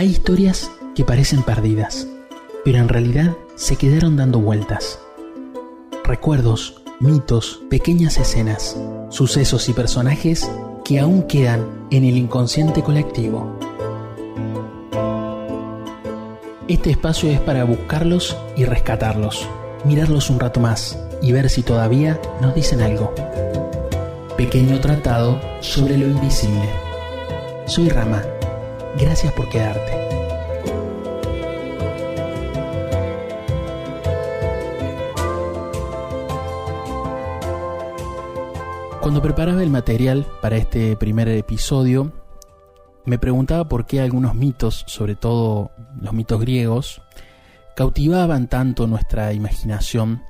Hay historias que parecen perdidas, pero en realidad se quedaron dando vueltas. Recuerdos, mitos, pequeñas escenas, sucesos y personajes que aún quedan en el inconsciente colectivo. Este espacio es para buscarlos y rescatarlos, mirarlos un rato más y ver si todavía nos dicen algo. Pequeño tratado sobre lo invisible. Soy Rama. Gracias por quedarte. Cuando preparaba el material para este primer episodio, me preguntaba por qué algunos mitos, sobre todo los mitos griegos, cautivaban tanto nuestra imaginación.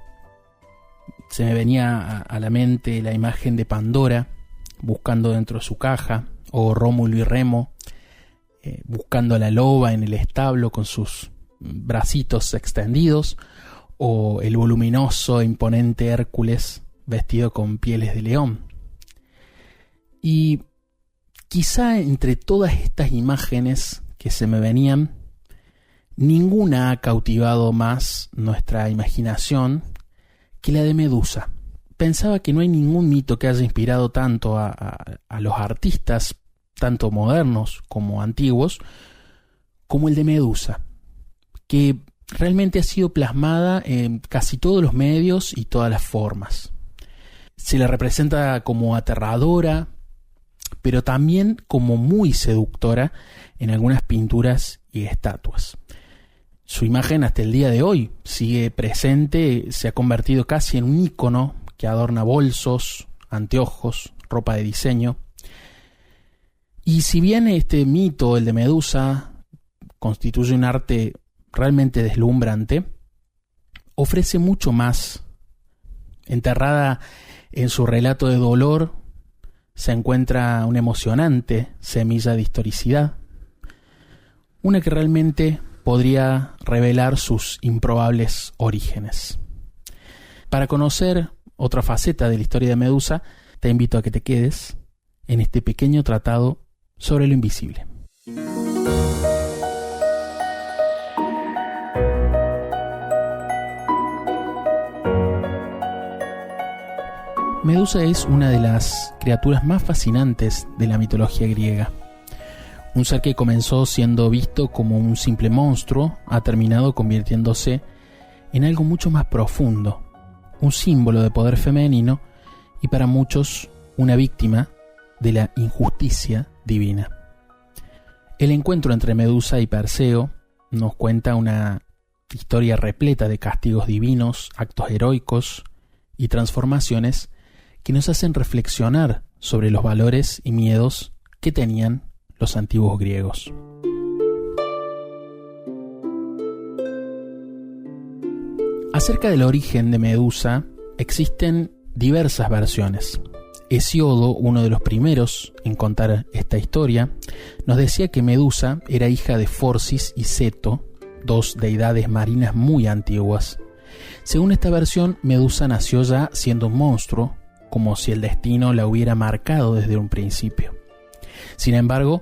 Se me venía a la mente la imagen de Pandora buscando dentro de su caja, o Rómulo y Remo buscando a la loba en el establo con sus bracitos extendidos, o el voluminoso e imponente Hércules vestido con pieles de león. Y quizá entre todas estas imágenes que se me venían, ninguna ha cautivado más nuestra imaginación que la de Medusa. Pensaba que no hay ningún mito que haya inspirado tanto a los artistas, tanto modernos como antiguos, como el de Medusa, que realmente ha sido plasmada en casi todos los medios y todas las formas. Se la representa como aterradora, pero también como muy seductora en algunas pinturas y estatuas. Su imagen hasta el día de hoy sigue presente, se ha convertido casi en un ícono que adorna bolsos, anteojos, ropa de diseño. Y si bien este mito, el de Medusa, constituye un arte realmente deslumbrante, ofrece mucho más. Enterrada en su relato de dolor se encuentra una emocionante semilla de historicidad, una que realmente podría revelar sus improbables orígenes. Para conocer otra faceta de la historia de Medusa, te invito a que te quedes en este pequeño tratado sobre lo invisible. Medusa es una de las criaturas más fascinantes de la mitología griega. Un ser que comenzó siendo visto como un simple monstruo, ha terminado convirtiéndose en algo mucho más profundo, un símbolo de poder femenino y para muchos una víctima de la injusticia divina. El encuentro entre Medusa y Perseo nos cuenta una historia repleta de castigos divinos, actos heroicos y transformaciones que nos hacen reflexionar sobre los valores y miedos que tenían los antiguos griegos. Acerca del origen de Medusa existen diversas versiones. Hesíodo, uno de los primeros en contar esta historia, nos decía que Medusa era hija de Forcis y Ceto, dos deidades marinas muy antiguas. Según esta versión, Medusa nació ya siendo un monstruo, como si el destino la hubiera marcado desde un principio. Sin embargo,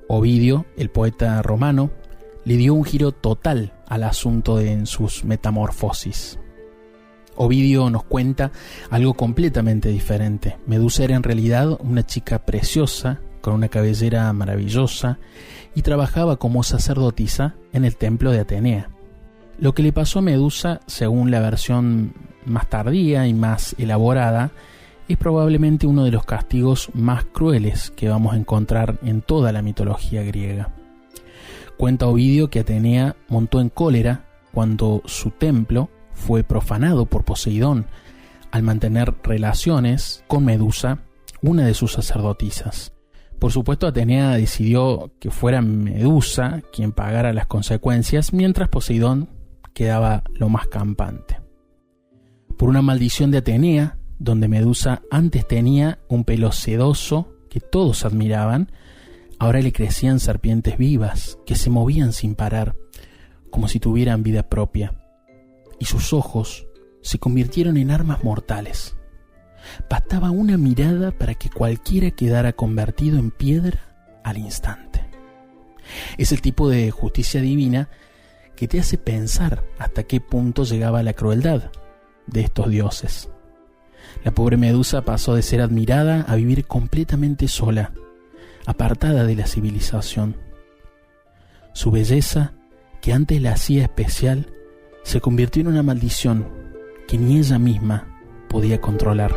Ovidio, el poeta romano, le dio un giro total al asunto en sus metamorfosis. Ovidio nos cuenta algo completamente diferente. Medusa era en realidad una chica preciosa, con una cabellera maravillosa, y trabajaba como sacerdotisa en el templo de Atenea. Lo que le pasó a Medusa, según la versión más tardía y más elaborada, es probablemente uno de los castigos más crueles que vamos a encontrar en toda la mitología griega. Cuenta Ovidio que Atenea montó en cólera cuando su templo fue profanado por Poseidón al mantener relaciones con Medusa, una de sus sacerdotisas. Por supuesto, Atenea decidió que fuera Medusa quien pagara las consecuencias, mientras Poseidón quedaba lo más campante. Por una maldición de Atenea, donde Medusa antes tenía un pelo sedoso que todos admiraban, ahora le crecían serpientes vivas que se movían sin parar, como si tuvieran vida propia, y sus ojos se convirtieron en armas mortales. Bastaba una mirada para que cualquiera quedara convertido en piedra al instante. Es el tipo de justicia divina que te hace pensar hasta qué punto llegaba la crueldad de estos dioses. La pobre Medusa pasó de ser admirada a vivir completamente sola, apartada de la civilización. Su belleza, que antes la hacía especial, se convirtió en una maldición que ni ella misma podía controlar.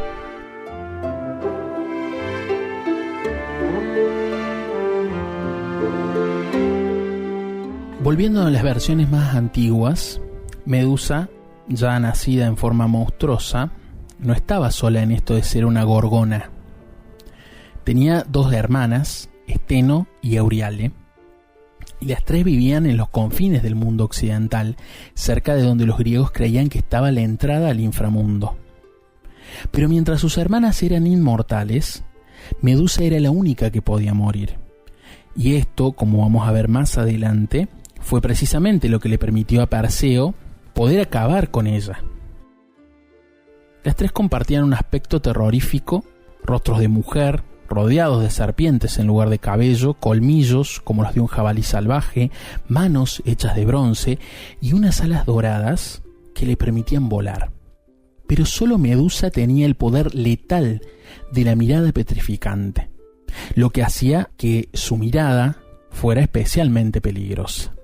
Volviendo a las versiones más antiguas, Medusa, ya nacida en forma monstruosa, no estaba sola en esto de ser una gorgona. Tenía dos hermanas, Esteno y Euriale, y las tres vivían en los confines del mundo occidental, cerca de donde los griegos creían que estaba la entrada al inframundo. Pero mientras sus hermanas eran inmortales, Medusa era la única que podía morir. Y esto, como vamos a ver más adelante, fue precisamente lo que le permitió a Perseo poder acabar con ella. Las tres compartían un aspecto terrorífico, rostros de mujer, rodeados de serpientes en lugar de cabello, colmillos como los de un jabalí salvaje, manos hechas de bronce y unas alas doradas que le permitían volar. Pero solo Medusa tenía el poder letal de la mirada petrificante, lo que hacía que su mirada fuera especialmente peligrosa.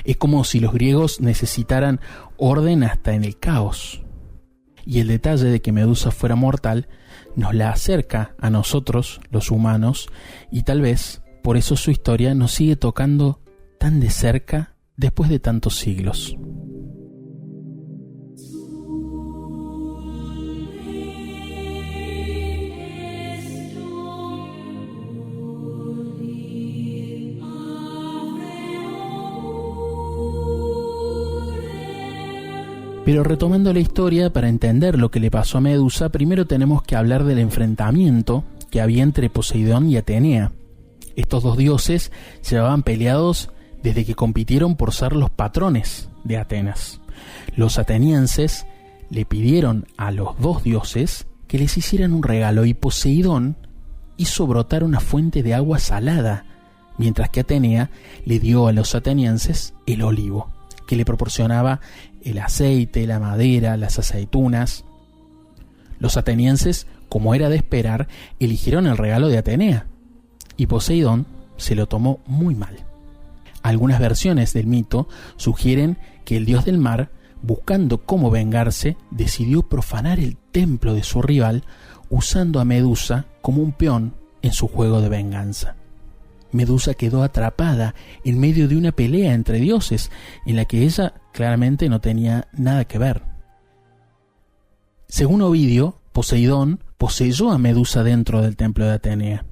Es como si los griegos necesitaran orden hasta en el caos. Y el detalle de que Medusa fuera mortal nos la acerca a nosotros, los humanos, y tal vez por eso su historia nos sigue tocando tan de cerca después de tantos siglos. Pero retomando la historia, para entender lo que le pasó a Medusa, primero tenemos que hablar del enfrentamiento que había entre Poseidón y Atenea. Estos dos dioses se llevaban peleados desde que compitieron por ser los patrones de Atenas. Los atenienses le pidieron a los dos dioses que les hicieran un regalo y Poseidón hizo brotar una fuente de agua salada, mientras que Atenea le dio a los atenienses el olivo, que le proporcionaba el aceite, la madera, las aceitunas. Los atenienses, como era de esperar, eligieron el regalo de Atenea, y Poseidón se lo tomó muy mal. Algunas versiones del mito sugieren que el dios del mar, buscando cómo vengarse, decidió profanar el templo de su rival, usando a Medusa como un peón en su juego de venganza. Medusa quedó atrapada en medio de una pelea entre dioses, en la que ella claramente no tenía nada que ver. Según Ovidio, Poseidón poseyó a Medusa dentro del templo de Atenea.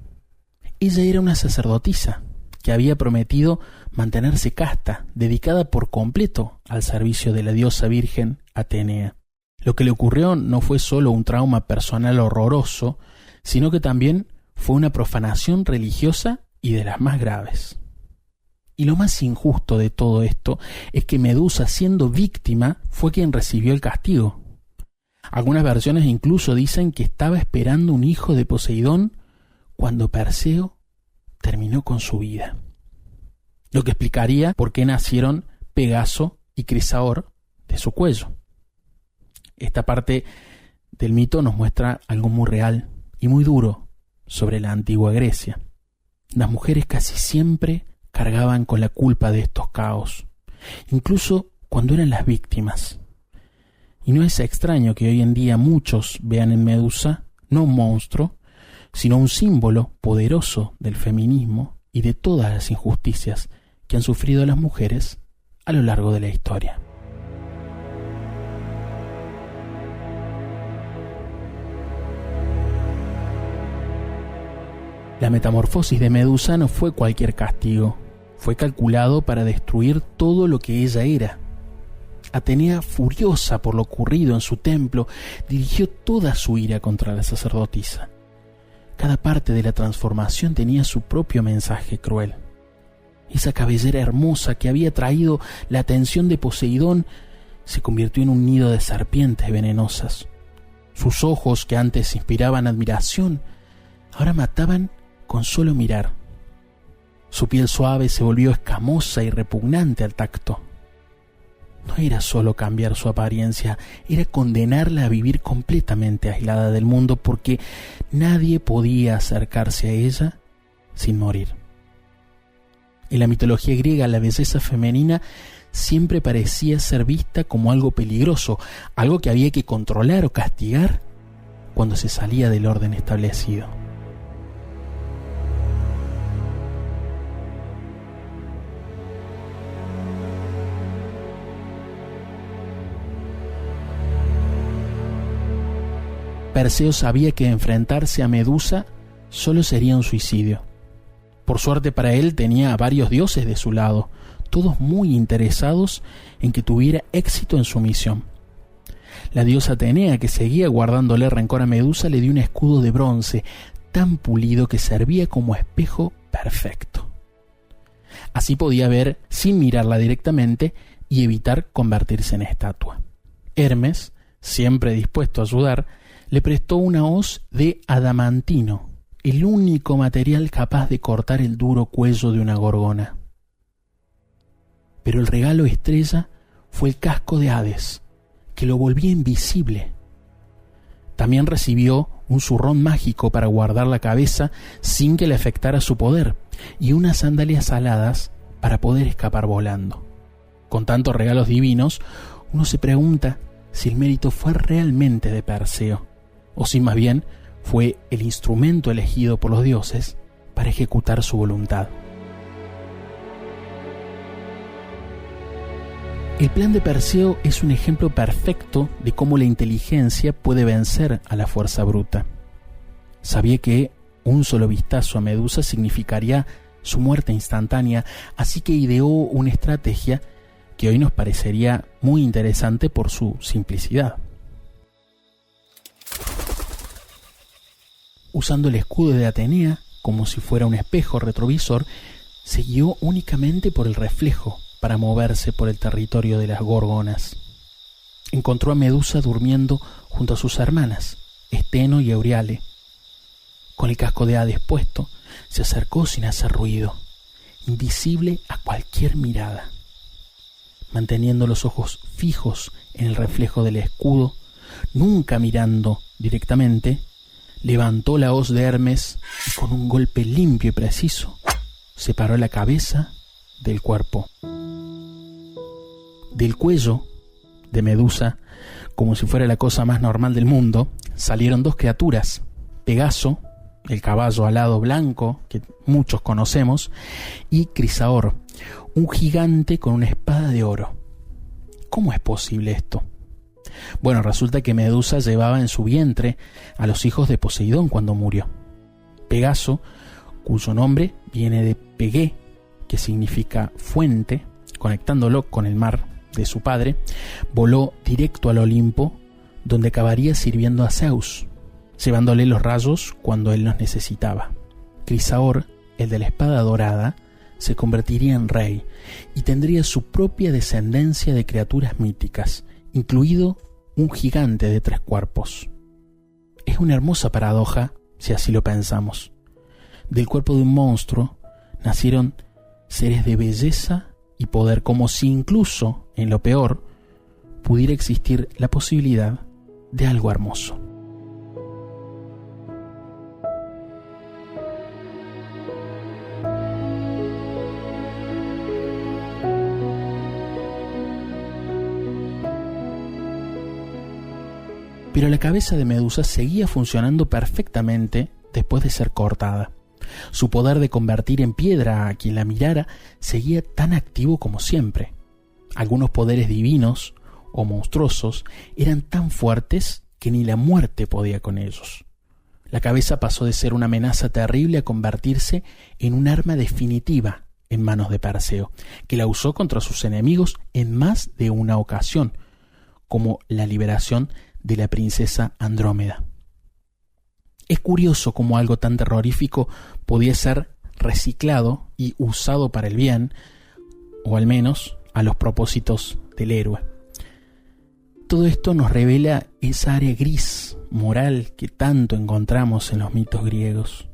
Ella era una sacerdotisa que había prometido mantenerse casta, dedicada por completo al servicio de la diosa virgen Atenea. Lo que le ocurrió no fue solo un trauma personal horroroso, sino que también fue una profanación religiosa y de las más graves. Y lo más injusto de todo esto es que Medusa, siendo víctima, fue quien recibió el castigo. Algunas versiones incluso dicen que estaba esperando un hijo de Poseidón cuando Perseo terminó con su vida, lo que explicaría por qué nacieron Pegaso y Crisaor de su cuello. Esta parte del mito nos muestra algo muy real y muy duro sobre la antigua Grecia. Las mujeres casi siempre cargaban con la culpa de estos caos, incluso cuando eran las víctimas. Y no es extraño que hoy en día muchos vean en Medusa no un monstruo, sino un símbolo poderoso del feminismo y de todas las injusticias que han sufrido las mujeres a lo largo de la historia. La metamorfosis de Medusa no fue cualquier castigo, fue calculado para destruir todo lo que ella era. Atenea, furiosa por lo ocurrido en su templo, dirigió toda su ira contra la sacerdotisa. Cada parte de la transformación tenía su propio mensaje cruel. Esa cabellera hermosa que había traído la atención de Poseidón se convirtió en un nido de serpientes venenosas. Sus ojos, que antes inspiraban admiración, ahora mataban con solo mirar. Su piel suave se volvió escamosa y repugnante al tacto. No era solo cambiar su apariencia, era condenarla a vivir completamente aislada del mundo porque nadie podía acercarse a ella sin morir. En la mitología griega, la belleza femenina siempre parecía ser vista como algo peligroso, algo que había que controlar o castigar cuando se salía del orden establecido. Perseo sabía que enfrentarse a Medusa solo sería un suicidio. Por suerte para él tenía a varios dioses de su lado, todos muy interesados en que tuviera éxito en su misión. La diosa Atenea, que seguía guardándole rencor a Medusa, le dio un escudo de bronce tan pulido que servía como espejo perfecto. Así podía ver sin mirarla directamente y evitar convertirse en estatua. Hermes, siempre dispuesto a ayudar, le prestó una hoz de adamantino, el único material capaz de cortar el duro cuello de una gorgona. Pero el regalo estrella fue el casco de Hades, que lo volvía invisible. También recibió un zurrón mágico para guardar la cabeza sin que le afectara su poder, y unas sandalias aladas para poder escapar volando. Con tantos regalos divinos, uno se pregunta si el mérito fue realmente de Perseo, o si más bien fue el instrumento elegido por los dioses para ejecutar su voluntad. El plan de Perseo es un ejemplo perfecto de cómo la inteligencia puede vencer a la fuerza bruta. Sabía que un solo vistazo a Medusa significaría su muerte instantánea, así que ideó una estrategia que hoy nos parecería muy interesante por su simplicidad. Usando el escudo de Atenea como si fuera un espejo retrovisor, se guió únicamente por el reflejo para moverse por el territorio de las gorgonas. Encontró a Medusa durmiendo junto a sus hermanas, Esteno y Euríale. Con el casco de Hades puesto, se acercó sin hacer ruido, invisible a cualquier mirada. Manteniendo los ojos fijos en el reflejo del escudo, nunca mirando directamente, levantó la hoz de Hermes y con un golpe limpio y preciso separó la cabeza del cuerpo. Del cuello de Medusa, como si fuera la cosa más normal del mundo, salieron dos criaturas: Pegaso, el caballo alado blanco que muchos conocemos, y Crisaor, un gigante con una espada de oro. ¿Cómo es posible esto? Bueno, resulta que Medusa llevaba en su vientre a los hijos de Poseidón cuando murió. Pegaso, cuyo nombre viene de Pegué, que significa fuente, conectándolo con el mar de su padre, voló directo al Olimpo, donde acabaría sirviendo a Zeus, llevándole los rayos cuando él los necesitaba. Crisaor, el de la espada dorada, se convertiría en rey y tendría su propia descendencia de criaturas míticas, incluido un gigante de 3 cuerpos. Es una hermosa paradoja, si así lo pensamos. Del cuerpo de un monstruo nacieron seres de belleza y poder, como si incluso, en lo peor, pudiera existir la posibilidad de algo hermoso. Pero la cabeza de Medusa seguía funcionando perfectamente después de ser cortada. Su poder de convertir en piedra a quien la mirara seguía tan activo como siempre. Algunos poderes divinos o monstruosos eran tan fuertes que ni la muerte podía con ellos. La cabeza pasó de ser una amenaza terrible a convertirse en un arma definitiva en manos de Perseo, que la usó contra sus enemigos en más de una ocasión, como la liberación de la princesa Andrómeda. Es curioso cómo algo tan terrorífico podía ser reciclado y usado para el bien, o al menos a los propósitos del héroe. Todo esto nos revela esa área gris, moral, que tanto encontramos en los mitos griegos.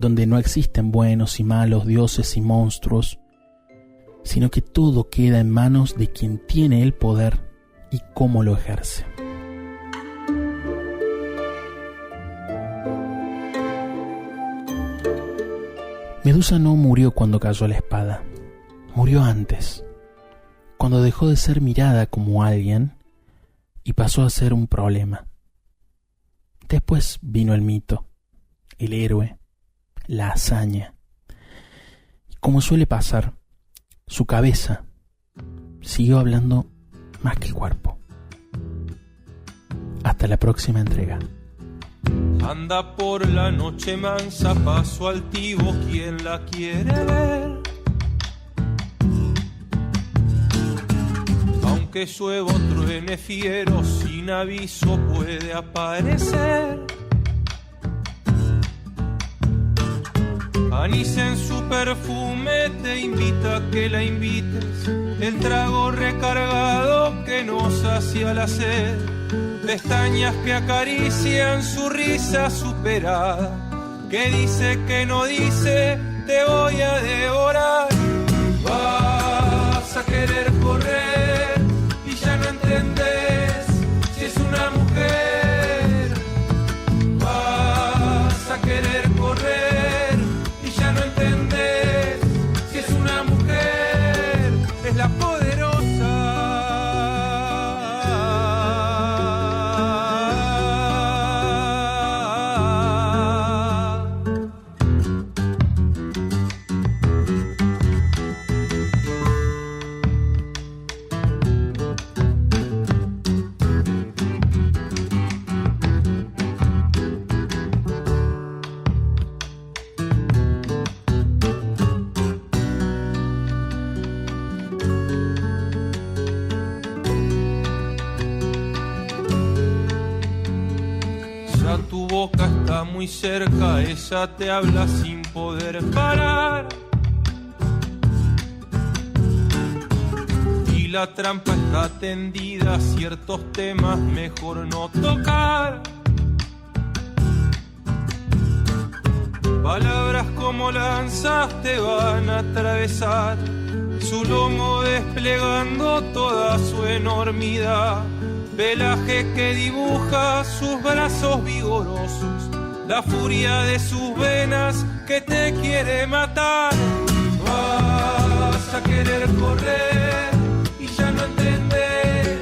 donde no existen buenos y malos, dioses y monstruos, sino que todo queda en manos de quien tiene el poder y cómo lo ejerce. Medusa no murió cuando cayó la espada, murió antes, cuando dejó de ser mirada como alguien y pasó a ser un problema. Después vino el mito, el héroe, la hazaña. Y como suele pasar, su cabeza siguió hablando más que el cuerpo. Hasta la próxima entrega. Anda por la noche mansa, paso altivo, quien la quiere ver. Aunque llueva o truene fiero, sin aviso puede aparecer. Anís en su perfume te invita a que la invites. El trago recargado que nos sacia la sed. Pestañas que acarician su risa superada, que dice que no dice, te voy a devorar. Vas a querer correr y ya no entendés si es una mujer. Vas a querer correr y ya no entendés si es una mujer. Es la poderosa. Tu boca está muy cerca, ella te habla sin poder parar. Y la trampa está tendida, ciertos temas mejor no tocar. Palabras como lanzas te van a atravesar, su lomo desplegando toda su enormidad. Pelaje que dibuja sus brazos vigorosos, la furia de sus venas que te quiere matar. Vas a querer correr y ya no entendés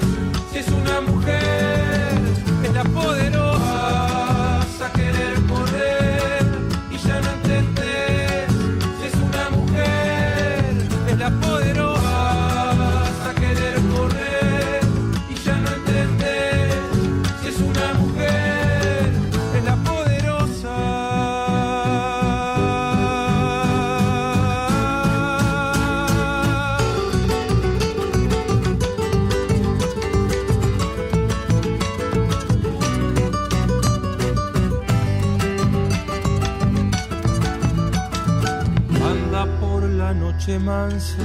si es una mujer, es la poderosa. Vas a querer correr y ya no entendés si es una mujer, es la poderosa. Vas a querer correr y ya no entendés si es una mujer, es la poderosa. Anda por la noche mansa,